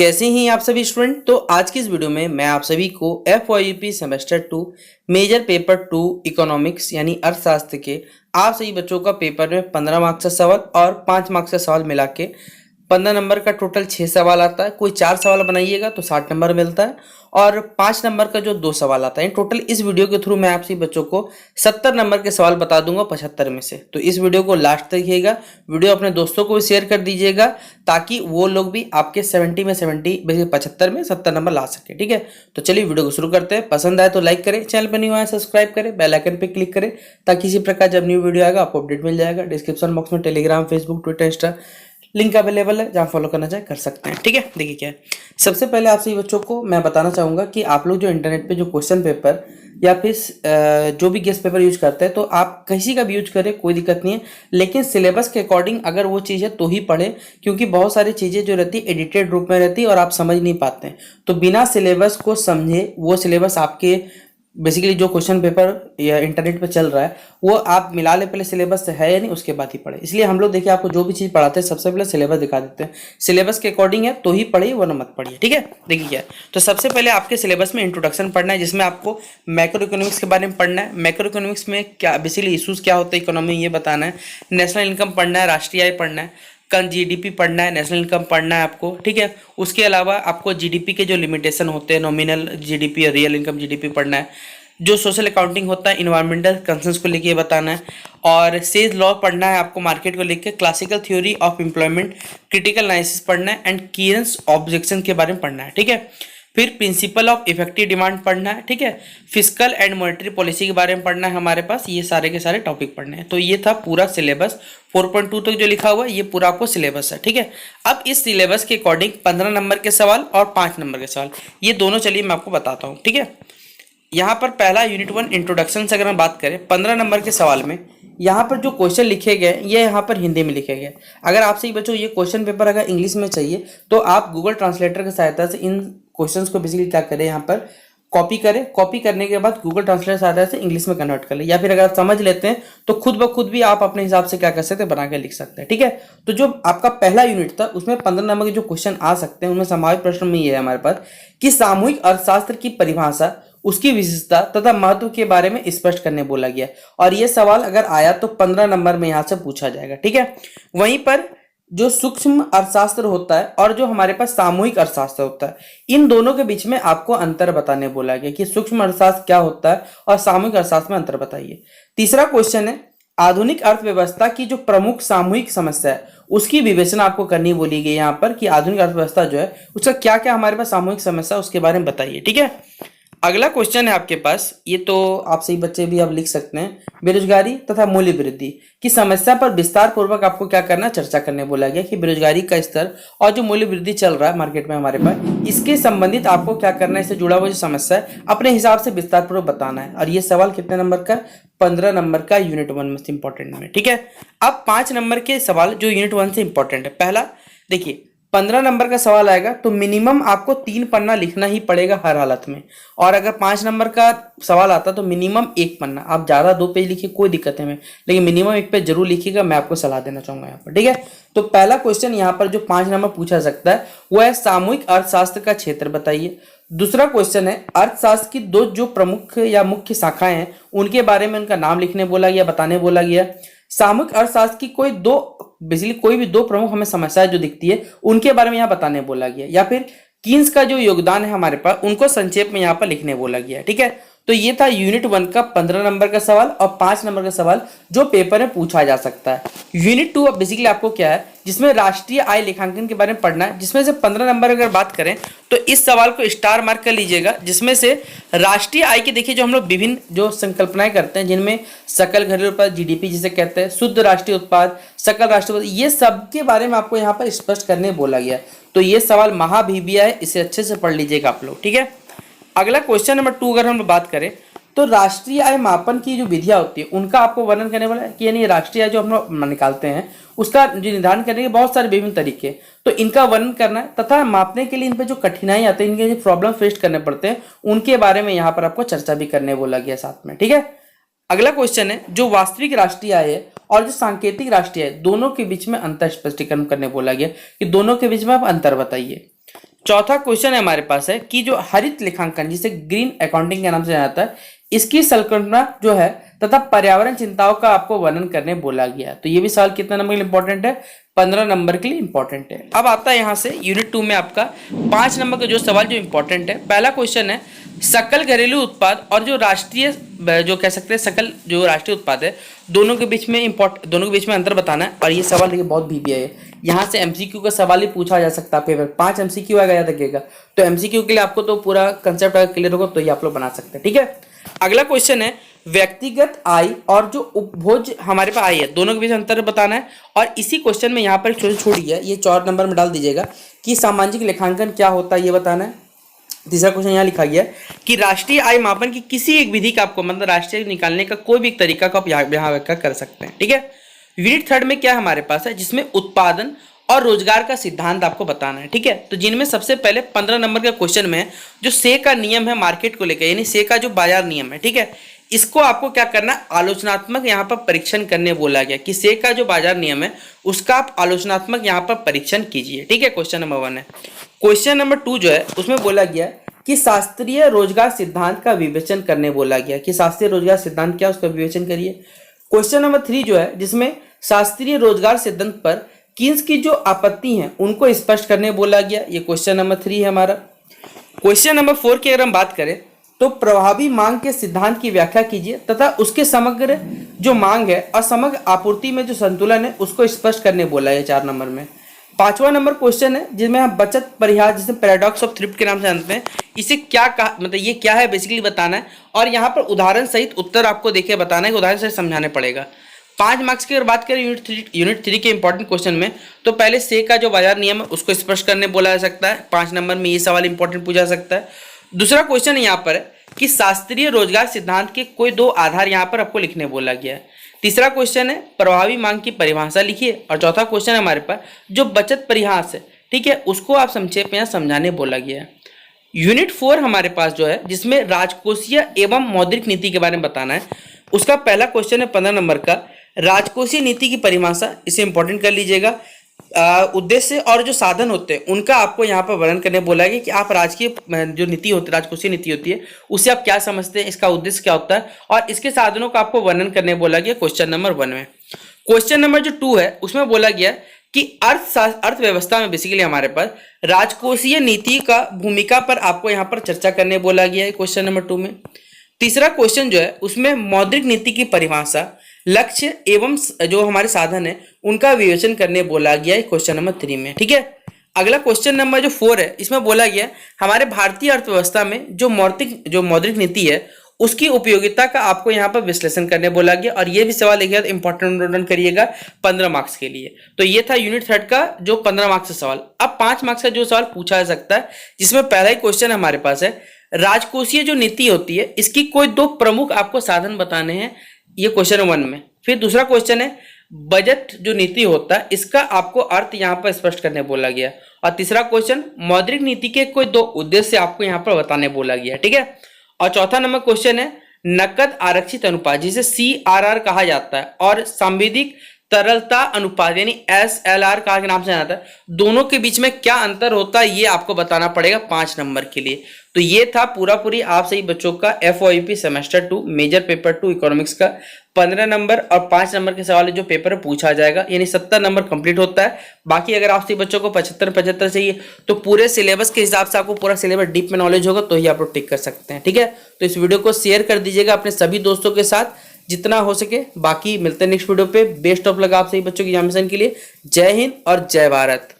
कैसे हैं आप सभी स्टूडेंट। तो आज की इस वीडियो में मैं आप सभी को FYP semester 2 major paper 2 economics यानी अर्थशास्त्र के आप सभी बच्चों का पेपर में 15 मार्क्स का सवाल और 5 मार्क्स का सवाल मिला के 15 नंबर का टोटल 6 सवाल आता है। कोई 4 सवाल बनाइएगा तो 60 नंबर मिलता है और 5 नंबर का जो 2 सवाल आता है। टोटल इस वीडियो के थ्रू मैं आप सभी बच्चों को 70 नंबर के सवाल बता दूंगा 75 में से। तो इस वीडियो को लास्ट तक देखिएगा, वीडियो अपने दोस्तों को भी शेयर कर दीजिएगा ताकि वो लोग भी आपके 70 में 70 75 में 70 नंबर ला सके। ठीक है, तो चलिए वीडियो को शुरू करते हैं। पसंद आए तो लाइक करें, चैनल पर नहीं हुआ है सब्सक्राइब करें, बेल आइकन पे क्लिक करें ताकि इसी प्रकार जब न्यू वीडियो आएगा आपको अपडेट मिल जाएगा। डिस्क्रिप्शन बॉक्स में Telegram, Facebook, Twitter, Insta link available है, जहाँ फॉलो करना चाहे कर सकते हैं। ठीक है, देखिए क्या है। सबसे पहले आप सभी बच्चों को मैं बताना चाहूँगा कि आप लोग जो इंटरनेट पे जो क्वेश्चन पेपर या फिर जो भी गेस्ट पेपर यूज करते हैं तो आप किसी का भी यूज करें, कोई दिक्कत नहीं है, लेकिन सिलेबस के अकॉर्डिंग अगर वो चीज़ है तो ही पढ़ें, क्योंकि बहुत सारी चीज़ें जो रहती है एडिटेड रूप में रहती है और आप समझ नहीं पाते हैं। तो बिना सिलेबस को समझे वो सिलेबस आपके बेसिकली जो क्वेश्चन पेपर या इंटरनेट पे चल रहा है वो आप मिला ले, पहले सिलेबस है या नहीं उसके बाद ही पढ़े। इसलिए हम लोग देखिए आपको जो भी चीज़ पढ़ाते हैं सबसे पहले सिलेबस दिखा देते हैं, सिलेबस के अकॉर्डिंग है तो ही पढ़िए वरना मत पढ़िए। ठीक है, देखिए क्या है। तो सबसे पहले आपके सिलेबस में इंट्रोडक्शन पढ़ना है, जिसमें आपको मैक्रो इकोनॉमिक्स के बारे में पढ़ना है। मैक्रो इकोनॉमिक्स में क्या बेसिकली इशूज़ क्या होते हैं इकोनॉमी ये बताना है। नेशनल इनकम पढ़ना है, राष्ट्रीय आय पढ़ना है, जीडीपी पढ़ना है, नेशनल इनकम पढ़ना है आपको। ठीक है, उसके अलावा आपको जीडीपी के जो लिमिटेशन होते हैं, नॉमिनल जीडीपी और रियल इनकम जीडीपी पढ़ना है। जो सोशल अकाउंटिंग होता है इन्वायरमेंटल कंसर्न्स को लेके बताना है, और सेज लॉ पढ़ना है आपको मार्केट को लेके, classical theory of employment, critical analysis पढ़ना है एंड कीरेंस ऑब्जेक्शन के बारे में पढ़ना है। ठीक है, फिर प्रिंसिपल ऑफ इफेक्टिव डिमांड पढ़ना है। ठीक है, फिस्कल एंड मॉनेटरी पॉलिसी के बारे में पढ़ना है हमारे पास। ये सारे के सारे टॉपिक पढ़ने हैं। तो ये था पूरा सिलेबस 4.2 तक जो लिखा हुआ है ये पूरा आपको सिलेबस है। ठीक है, अब इस सिलेबस के अकॉर्डिंग 15 नंबर के सवाल और 5 नंबर के सवाल ये दोनों चलिए मैं आपको बताता हूँ। ठीक है, यहाँ पर पहला यूनिट 1 इंट्रोडक्शन से अगर हम बात करें 15 नंबर के सवाल में यहाँ पर जो क्वेश्चन लिखे गए ये यहाँ पर हिंदी में लिखे गए। अगर आपसे ही बच्चों ये क्वेश्चन पेपर अगर इंग्लिश में चाहिए तो आप गूगल ट्रांसलेटर की सहायता से इन क्वेश्चंस को बेसिकली क्या करें, यहाँ पर कॉपी करें। कॉपी करने के बाद गूगल ट्रांसलेटर की सहायता से इंग्लिश में कन्वर्ट कर ले, या फिर अगर आप समझ लेते हैं तो खुद ब खुद भी आप अपने हिसाब से क्या कर सकते हैं, बना के लिख सकते हैं। ठीक है, तो जो आपका पहला यूनिट था उसमें 15 नंबर के जो क्वेश्चन आ सकते हैं उनमें संभावित प्रश्न में ये है हमारे पास कि सामूहिक अर्थशास्त्र की परिभाषा, उसकी विशेषता तथा महत्व के बारे में स्पष्ट करने बोला गया। और ये सवाल अगर आया तो 15 नंबर में यहां से पूछा जाएगा। ठीक है, वहीं पर जो सूक्ष्म अर्थशास्त्र होता है और जो हमारे पास सामूहिक अर्थशास्त्र होता है इन दोनों के बीच में आपको अंतर बताने बोला गया कि सूक्ष्म अर्थशास्त्र क्या होता है और सामूहिक अर्थशास्त्र में अंतर बताइए। तीसरा क्वेश्चन है आधुनिक अर्थव्यवस्था की जो प्रमुख सामूहिक समस्या है उसकी विवेचना आपको करनी बोली गई यहाँ पर कि आधुनिक अर्थव्यवस्था जो है उसका क्या क्या हमारे पास सामूहिक समस्या उसके बारे में बताइए। ठीक है, अगला क्वेश्चन है आपके पास, ये तो आप सही बच्चे भी आप लिख सकते हैं, बेरोजगारी तथा मूल्य वृद्धि की समस्या पर विस्तार पूर्वक आपको क्या करना, चर्चा करने बोला गया कि बेरोजगारी का स्तर और जो मूल्य वृद्धि चल रहा है मार्केट में हमारे पास इसके संबंधित आपको क्या करना है, इससे जुड़ा हुआ जो समस्या है अपने हिसाब से विस्तार पूर्वक बताना है। और ये सवाल कितने नंबर का, 15 नंबर का यूनिट 1 में से इंपॉर्टेंट में। ठीक है, अब 5 नंबर के सवाल जो यूनिट 1 से इंपॉर्टेंट है। पहला देखिए 15 नंबर का सवाल आएगा तो मिनिमम आपको 3 पन्ना लिखना ही पड़ेगा हर हालत में, और अगर 5 नंबर का सवाल आता तो मिनिमम 1 पन्ना, आप ज्यादा 2 पेज लिखिए कोई दिक्कत है, लेकिन मिनिमम 1 पेज जरूर लिखिएगा, मैं आपको सलाह देना चाहूंगा यहाँ पर। ठीक है, तो पहला क्वेश्चन यहाँ पर जो 5 नंबर पूछा सकता है वो है सामूहिक अर्थशास्त्र का क्षेत्र बताइए। दूसरा क्वेश्चन है अर्थशास्त्र की 2 जो प्रमुख या मुख्य शाखाएं हैं उनके बारे में उनका नाम लिखने बोला गया, बताने बोला गया। सामूहिक अर्थशास्त्र की कोई भी दो प्रमुख हमें समस्याएं जो दिखती है उनके बारे में यहाँ बताने बोला गया, या फिर कीन्स का जो योगदान है हमारे पास उनको संक्षेप में यहाँ पर लिखने बोला गया। ठीक है, तो ये था यूनिट 1 का 15 नंबर का सवाल और 5 नंबर का सवाल जो पेपर में पूछा जा सकता है। यूनिट 2 अब बेसिकली आपको क्या है जिसमें राष्ट्रीय आय लेखांकन के बारे में पढ़ना है, जिसमें से 15 नंबर अगर बात करें तो इस सवाल को स्टार मार्क कर लीजिएगा, जिसमें से राष्ट्रीय आय की देखिए जो हम लोग विभिन्न जो संकल्पनाएं करते हैं जिनमें सकल घरेलू उत्पाद जीडीपी जिसे कहते हैं, शुद्ध राष्ट्रीय उत्पाद, सकल राष्ट्रीय उत्पाद, ये सब के बारे में आपको यहाँ पर स्पष्ट करने बोला गया। तो ये सवाल महाभिबिया है, इसे अच्छे से पढ़ लीजिएगा आप लोग। ठीक है, अगला क्वेश्चन नंबर 2 अगर हम बात करें तो राष्ट्रीय आय मापन की जो विधियां होती है उनका आपको वर्णन करने वाला है कि यानी राष्ट्रीय आय जो हम लोग निकालते हैं उसका जो निर्धारण करने के बहुत सारे विभिन्न तरीके, तो इनका वर्णन करना है तथा मापने के लिए इन पे जो कठिनाई आते हैं, इनके जो प्रॉब्लम फेस करने पड़ते हैं उनके बारे में यहाँ पर आपको चर्चा भी करने बोला गया साथ में। ठीक है, अगला क्वेश्चन है जो वास्तविक राष्ट्रीय आय है और जो सांकेतिक राष्ट्रीय आय दोनों के बीच में अंतर स्पष्टीकरण करने बोला गया कि दोनों के बीच में आप अंतर बताइए। चौथा क्वेश्चन है हमारे पास है कि जो हरित लेखांकन जिसे ग्रीन अकाउंटिंग के नाम से जाना जाता है, इसकी संकल्पना जो है तथा पर्यावरण चिंताओं का आपको वर्णन करने बोला गया। तो ये भी सवाल कितना नंबर के लिए इंपॉर्टेंट है? 15 नंबर के लिए इंपॉर्टेंट है। अब आता है यहाँ से यूनिट 2 में आपका 5 नंबर का जो सवाल जो इंपॉर्टेंट है। पहला क्वेश्चन है सकल घरेलू उत्पाद और जो राष्ट्रीय जो कह सकते हैं सकल जो राष्ट्रीय उत्पाद है, दोनों के बीच में अंतर बताना है। और ये सवाल देखिए बहुत भी है, यहाँ से एमसीक्यू का सवाल ही पूछा जा सकता है। पेपर 5 एमसीक्यू आएगा, याद रखिएगा। तो एमसीक्यू के लिए आपको तो पूरा कंसेप्ट अगर क्लियर होगा तो ये आप लोग बना सकते हैं, ठीक है। अगला क्वेश्चन है व्यक्तिगत आय और जो उपभोज हमारे पास आय है, दोनों के बीच अंतर बताना है। और इसी क्वेश्चन में यहाँ पर एक छोटी छोटी है, ये 4 नंबर में डाल दीजिएगा कि सामाजिक लेखांकन क्या होता है, ये बताना है। तीसरा क्वेश्चन यहाँ लिखा गया है कि राष्ट्रीय आय मापन की किसी एक विधि का आपको मतलब राष्ट्रीय निकालने का कोई भी एक तरीका को आप यहाँ व्याख्या कर सकते हैं, ठीक है। यूनिट 3 में क्या हमारे पास है, जिसमें उत्पादन और रोजगार का सिद्धांत आपको बताना है, ठीक है। तो जिनमें सबसे पहले 15 नंबर का क्वेश्चन में जो से का नियम है मार्केट को लेकर, यानी से का जो बाजार नियम है, ठीक है, इसको आपको क्या करना है, आलोचनात्मक यहाँ पर परीक्षण करने बोला गया कि से का जो बाजार नियम है उसका आप आलोचनात्मक यहाँ पर परीक्षण कीजिए, ठीक है। क्वेश्चन नंबर 1 है। क्वेश्चन नंबर 2 जो है उसमें बोला गया कि शास्त्रीय रोजगार सिद्धांत का विवेचन करने बोला गया कि शास्त्रीय रोजगार सिद्धांत क्या, उसका विवेचन करिए। क्वेश्चन नंबर 3 जो है जिसमें शास्त्रीय रोजगार सिद्धांत पर किन्स की जो आपत्ति है उनको स्पष्ट करने बोला गया, ये क्वेश्चन नंबर 3 है हमारा। क्वेश्चन नंबर 4 की अगर हम बात करें तो प्रभावी मांग के सिद्धांत की व्याख्या कीजिए तथा उसके समग्र जो मांग है और समग्र आपूर्ति में जो संतुलन है उसको स्पष्ट करने बोला है 4 नंबर में। 5वां नंबर क्वेश्चन है जिसमें हम बचत परिहार जिसे पैराडॉक्स ऑफ थ्रिफ्ट के नाम से जानते हैं, इसे क्या कहा, मतलब ये क्या है बेसिकली बताना है। और यहाँ पर उदाहरण सहित उत्तर आपको देखिए बताना है कि उदाहरण सहित समझाने पड़ेगा। 5 मार्क्स की अगर बात करें यूनिट 3 के इंपॉर्टेंट क्वेश्चन में, तो पहले से का जो बाजार नियम है उसको स्पष्ट करने बोला जा सकता है। 5 नंबर में ये सवाल इंपॉर्टेंट पूछा जा सकता है। दूसरा क्वेश्चन यहाँ पर है कि शास्त्रीय रोजगार सिद्धांत के कोई 2 आधार यहाँ पर आपको लिखने बोला गया है। तीसरा क्वेश्चन है प्रभावी मांग की परिभाषा लिखिए। और चौथा क्वेश्चन है हमारे पास जो बचत परिहार है, ठीक है, उसको आप संक्षेप में यहाँ समझाने बोला गया है। यूनिट 4 हमारे पास जो है जिसमें राजकोषीय एवं मौद्रिक नीति के बारे में बताना है। उसका पहला क्वेश्चन है 15 नंबर का, राजकोषीय नीति की परिभाषा, इसे इंपॉर्टेंट कर लीजिएगा। उद्देश्य और जो साधन होते हैं उनका आपको यहाँ पर वर्णन करने बोला गया कि आप राजकीय जो नीति होती है, राजकोषीय नीति होती है, उसे आप क्या समझते हैं, इसका उद्देश्य क्या होता है और इसके साधनों का आपको वर्णन करने बोला गया क्वेश्चन नंबर 1 में। क्वेश्चन नंबर जो 2 है उसमें बोला गया कि अर्थव्यवस्था में बेसिकली हमारे पास राजकोषीय नीति का भूमिका पर आपको यहाँ पर चर्चा करने बोला गया है क्वेश्चन नंबर 2 में। तीसरा क्वेश्चन जो है उसमें मौद्रिक नीति की परिभाषा, लक्ष्य एवं जो हमारे साधन है उनका विवेचन करने बोला गया है क्वेश्चन नंबर 3 में, ठीक है। अगला क्वेश्चन नंबर जो 4 है इसमें बोला गया हमारे भारतीय अर्थव्यवस्था में जो मौद्रिक नीति है उसकी उपयोगिता का आपको यहाँ पर विश्लेषण करने बोला गया। और ये भी सवाल देखिएगा इंपॉर्टेंट नोट करिएगा 15 मार्क्स के लिए। तो ये था यूनिट 3 का जो 15 मार्क्स का सवाल। अब 5 मार्क्स का जो सवाल पूछा जा सकता है जिसमें पहला ही क्वेश्चन हमारे पास है राजकोषीय जो नीति होती है इसकी कोई 2 प्रमुख आपको साधन बताने हैं, ये क्वेश्चन 1 में। फिर दूसरा क्वेश्चन है बजट जो नीति होता है इसका आपको अर्थ यहाँ पर स्पष्ट करने बोला गया। और तीसरा क्वेश्चन मौद्रिक नीति के कोई 2 उद्देश्य आपको यहाँ पर बताने बोला गया, ठीक है। और चौथा नंबर क्वेश्चन है नकद आरक्षित अनुपात जिसे CRR कहा जाता है और सांविधिक तरलता अनुपात यानी SLR कहा के नाम से जाता है, दोनों के बीच में क्या अंतर होता है ये आपको बताना पड़ेगा 5 नंबर के लिए। तो ये था पूरी आप सही बच्चों का FOIP semester 2 major paper 2 economics का 15 नंबर और 5 नंबर के सवाल जो पेपर पूछा जाएगा, यानी 70 नंबर कंप्लीट होता है। बाकी अगर आप सही बच्चों को 75 चाहिए तो पूरे सिलेबस के हिसाब से आपको पूरा सिलेबस डीप में नॉलेज होगा तो ही आप लोग टिक कर सकते हैं, ठीक है। तो इस वीडियो को शेयर कर दीजिएगा अपने सभी दोस्तों के साथ जितना हो सके। बाकी मिलते हैं नेक्स्ट वीडियो पे। बेस्ट ऑफ लक आप सही बच्चों की एग्जामिनेशन के लिए। जय हिंद और जय भारत।